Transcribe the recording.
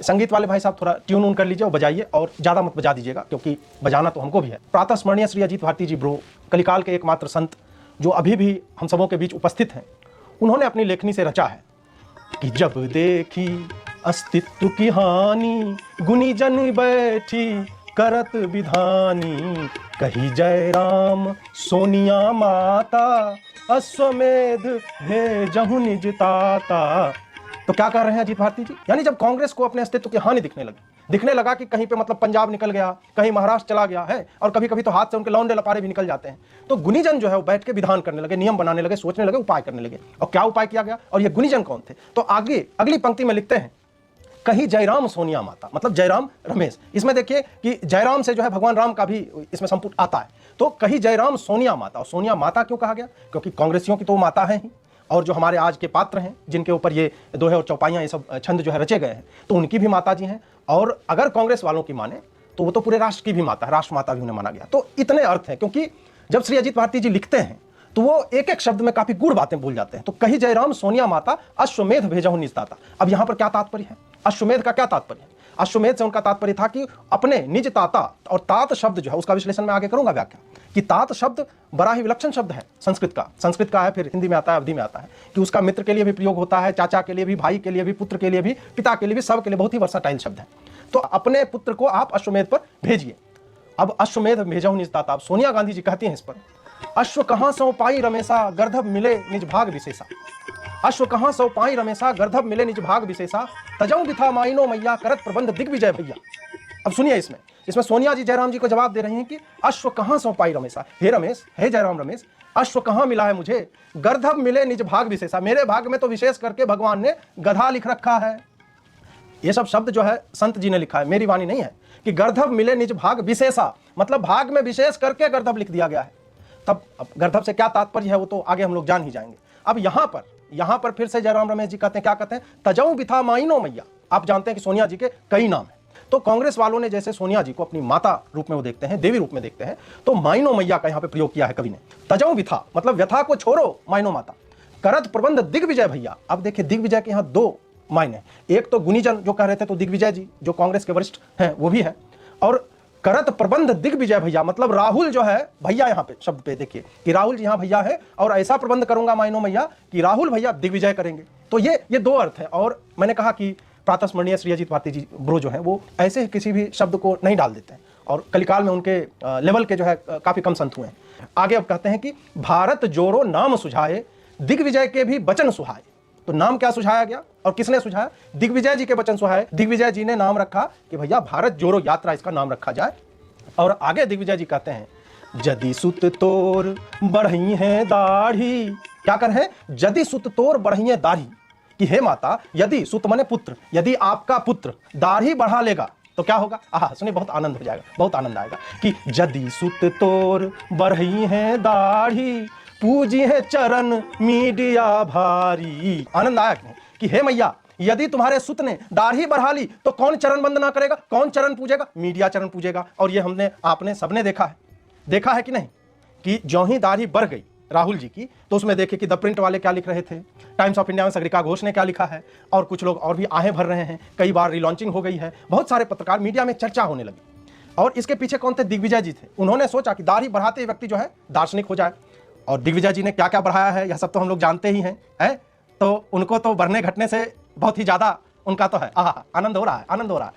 संगीत वाले भाई साहब थोड़ा ट्यून उन कर लीजिए और बजाइए, और ज़्यादा मत बजा दीजिएगा क्योंकि बजाना तो हमको भी है। प्रातः स्मरणीय श्री अजीत भारती जी ब्रो, कलिकाल के एकमात्र संत जो अभी भी हम सबों के बीच उपस्थित हैं, उन्होंने अपनी लेखनी से रचा है कि जब देखी अस्तित्व की हानि, गुनी जन बैठी करत विधानी, कही जय राम सोनिया माता, अश्वमेध भेजहु निज ताता। तो क्या कर रहे हैं अजीत भारती जी? यानी जब कांग्रेस को अपने अस्तित्व की हानि दिखने लगा कि कहीं पे मतलब पंजाब निकल गया, कहीं महाराष्ट्र चला गया है, और कभी कभी तो हाथ से उनके लौंडे लपारे भी निकल जाते हैं, तो गुनीजन जो है वो बैठ के विधान करने लगे, नियम बनाने लगे, सोचने लगे, उपाय करने लगे। और क्या उपाय किया गया, और ये गुनीजन कौन थे? तो आगे अगली पंक्ति में लिखते हैं, कहीं जयराम सोनिया माता, मतलब जयराम रमेश। इसमें देखिए कि जयराम से जो है भगवान राम का भी इसमें संपुट आता है। तो कहीं जयराम सोनिया माता, और सोनिया माता क्यों कहा गया? क्योंकि कांग्रेसियों की तो माता है ही, और जो हमारे आज के पात्र हैं जिनके ऊपर ये दोहे और चौपाइयाँ ये सब छंद जो है रचे गए हैं, तो उनकी भी माता जी हैं। और अगर कांग्रेस वालों की माने तो वो तो पूरे राष्ट्र की भी माता है, राष्ट्र माता भी उन्हें माना गया। तो इतने अर्थ हैं, क्योंकि जब श्री अजीत भारती जी लिखते हैं तो वो एक एक शब्द में काफी गूढ़ बातें भूल जाते हैं। तो कही जयराम सोनिया माता, अश्वमेध भेजहु निज ताता। अब यहां पर क्या तात्पर्य है? अश्वमेध का क्या तात्पर्य है? अश्वमेध से उनका तात्पर्य था कि अपने निज ताता, और तात शब्द जो है उसका विश्लेषण मैं आगे करूंगा व्याख्या, कि तात शब्द बड़ा ही विलक्षण शब्द है संस्कृत का है, फिर हिंदी में आता है, अवधि में आता है, कि उसका मित्र के लिए भी प्रयोग होता है, चाचा के लिए भी, भाई के लिए भी, पुत्र के लिए भी, पिता के लिए भी, सब के लिए बहुत ही वर्साटाइल शब्द है। तो अपने पुत्र को आप अश्वमेध पर भेजिए। अब अश्वमेध भेजहु निज ताता। अब सोनिया गांधी जी कहती हैं इस पर, अश्व कहां सौ पाई रमेशा, गर्धब मिले निज भाग विशेषा। अश्व कहां सौ पाई रमेशा, गर्धब मिले निज भाग विशेषा, तजऊ बिथा माइनो मैया, करत प्रबंध दिग्विजय भैया। अब सुनिए, इसमें सोनिया जी जयराम जी को जवाब दे रही हैं कि अश्व कहां सौ पाई रमेशा, हे रमेश, हे जयराम रमेश, अश्व कहां मिला है मुझे, गर्धब मिले निज भाग विशेषा, मेरे भाग में तो विशेष करके भगवान ने गधा लिख रखा है। ये सब शब्द जो है संत जी ने लिखा है, मेरी वाणी नहीं है, कि गर्धब मिले निज भाग विशेषा, मतलब भाग में विशेष करके गर्धब लिख दिया गया है। तब अब गर्धब से क्या तात्पर्य है वो तो आगे हम लोग जान ही जाएंगे। अब यहां पर फिर से जयराम रमेश जी कहते हैं, क्या कहते हैं, तजऊ बिथा माइनो मैया। आप जानते हैं कि सोनिया जी के कई नाम हैं, तो कांग्रेस वालों ने जैसे सोनिया जी को अपनी माता रूप में वो देखते हैं, देवी रूप में देखते हैं, तो माइनो मैया का यहां पे प्रयोग किया है कवि ने। तजऊ बिथा मतलब व्यथा को छोड़ो, माइनो माता, करत प्रबंध दिग्विजय भैया। अब देखिए दिग्विजय के यहां दो मायने, एक तो गुनीजन जो कह रहे थे, तो दिग्विजय जी जो कांग्रेस के वरिष्ठ हैं वो भी है, और करत प्रबंध दिग्विजय भैया मतलब राहुल जो है भैया, यहाँ पे शब्द पे देखिए कि राहुल जी यहाँ भैया है, और ऐसा प्रबंध करूंगा माइनो मैया कि राहुल भैया दिग्विजय करेंगे। तो ये दो अर्थ है। और मैंने कहा कि प्रातः स्मरणीय श्री अजीत भारती जी ब्रो जो है वो ऐसे किसी भी शब्द को नहीं डाल देते हैं, और कलिकाल में उनके लेवल के जो है काफी कम संत हुए हैं। आगे अब कहते हैं कि भारत जोरो नाम सुझाए, दिग्विजय के भी वचन सुहाए। तो नाम क्या सुझाया गया और किसने सुझाया? दिग्विजय जी के वचन सुहाए। दिग्विजय जी ने नाम रखा कि भैया भारत जोड़ो यात्रा इसका नाम रखा जाए। और आगे दिग्विजय जी कहते हैं, जदि सुत तोर बढ़ई है दाढ़ी। क्या कर है? जदि सुत तोर बढ़ई है दाढ़ी, कि हे माता, यदि सुत माने पुत्र, यदि आपका पुत्र दाढ़ी बढ़ा लेगा तो क्या होगा? आहा सुनिए, बहुत आनंद हो जाएगा, बहुत आनंद आएगा कि जदि सुत तोर बढ़ई है दाढ़ी, पूजी है चरण मीडिया भारी। आनंद आया कि हे मैया, यदि तुम्हारे सुत ने दाढ़ी बढ़ा ली तो कौन चरण वंदना करेगा, कौन चरण पूजेगा? मीडिया चरण पूजेगा। और ये हमने आपने सबने देखा है कि नहीं, कि ज्यों ही दाढ़ी बढ़ गई राहुल जी की, तो उसमें देखिए कि द प्रिंट वाले क्या लिख रहे थे, टाइम्स ऑफ इंडिया में सगरिका घोष ने क्या लिखा है, और कुछ लोग और भी आहें भर रहे हैं, कई बार रिलॉन्चिंग हो गई है, बहुत सारे पत्रकार मीडिया में चर्चा होने लगी। और इसके पीछे कौन थे? दिग्विजय जी थे। उन्होंने सोचा कि दाढ़ी बढ़ाते ही व्यक्ति जो है दार्शनिक हो जाए, और दिग्विजय जी ने क्या क्या बढ़ाया है यह सब तो हम लोग जानते ही हैं, तो उनको तो बढ़ने घटने से बहुत ही ज्यादा उनका तो है, आनंद हो रहा है।